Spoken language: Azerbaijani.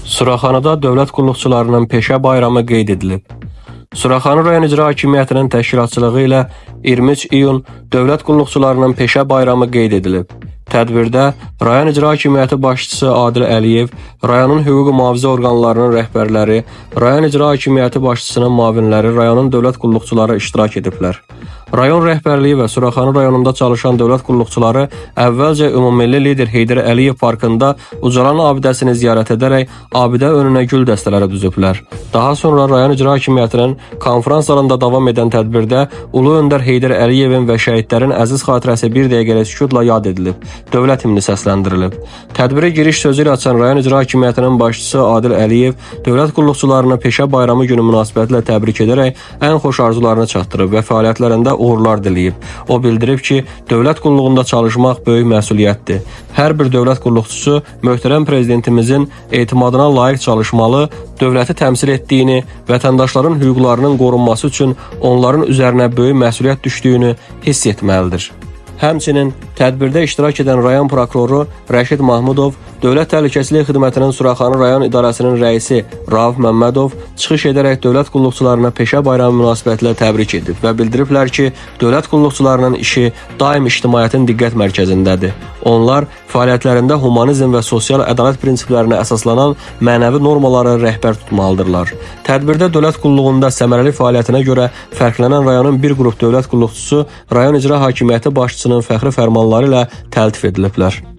Suraxanıda dövlət qulluqçularının peşə bayramı qeyd edilib. Suraxanı rayon icra hakimiyyətinin təşkilatçılığı ilə 23 iyun dövlət qulluqçularının peşə bayramı qeyd edilib. Tədbirdə rayon icra hakimiyyəti başçısı Adil Əliyev, rayonun hüquq mühafizə orqanlarının rəhbərləri, rayon icra hakimiyyəti başçısının müavinləri, rayonun dövlət qulluqçuları iştirak ediblər. Rayon rəhbərliyi və Suraxanı rayonunda çalışan dövlət qulluqçuları əvvəlcə ümummilli lider Heydər Əliyev parkında Ucalan abidəsini ziyarət edərək abidə önünə gül dəstələri düzüblər. Daha sonra rayon icra hakimiyyətinin konferans zalında davam edən tədbirdə Ulu Öndər Heydər Əliyevin və şəhidlərin əziz xatirəsi bir dəqiqəlik sükutla yad edilib, dövlət himni səsləndirilib. Tədbiri giriş sözü ilə açan rayon icra hakimiyyətinin başçısı Adil Əliyev dövlət qulluqçularını peşə bayramı günü münasibətilə təbrik edərək ən xoş arzularını çatdırıb və fəaliyyətlərində uğurlar diləyib. O bildirib ki, dövlət qulluğunda çalışmaq böyük məsuliyyətdir. Hər bir dövlət qulluqçusu möhtərəm prezidentimizin etimadına layiq çalışmalı, dövləti təmsil etdiyini, vətəndaşların hüquqlarının qorunması üçün onların üzərinə böyük məsuliyyət düşdüyünü hiss etməlidir. Həmçinin tədbirdə iştirak edən rayon prokuroru Rəşid Mahmudov, Dövlət Təhlükəsizlik Xidmətinin Suraxanı rayon idarəsinin rəisi Rauf Məmmədov çıxış edərək dövlət qulluqçularına peşə bayramı münasibətilə təbrik edib və bildiriblər ki, dövlət qulluqçularının işi daim ictimaiyyətin diqqət mərkəzindədir. Onlar fəaliyyətlərində humanizm və sosial ədalət prinsiplərinə əsaslanan mənəvi normaları rəhbər tutmalıdırlar. Tədbirdə dövlət qulluğunda səmərəli fəaliyyətinə görə fərqlənən rayonun bir qrup dövlət qulluqçusu rayon icra hakimiyyəti başçısının fəxri fərmanları ilə təltif ediliblər.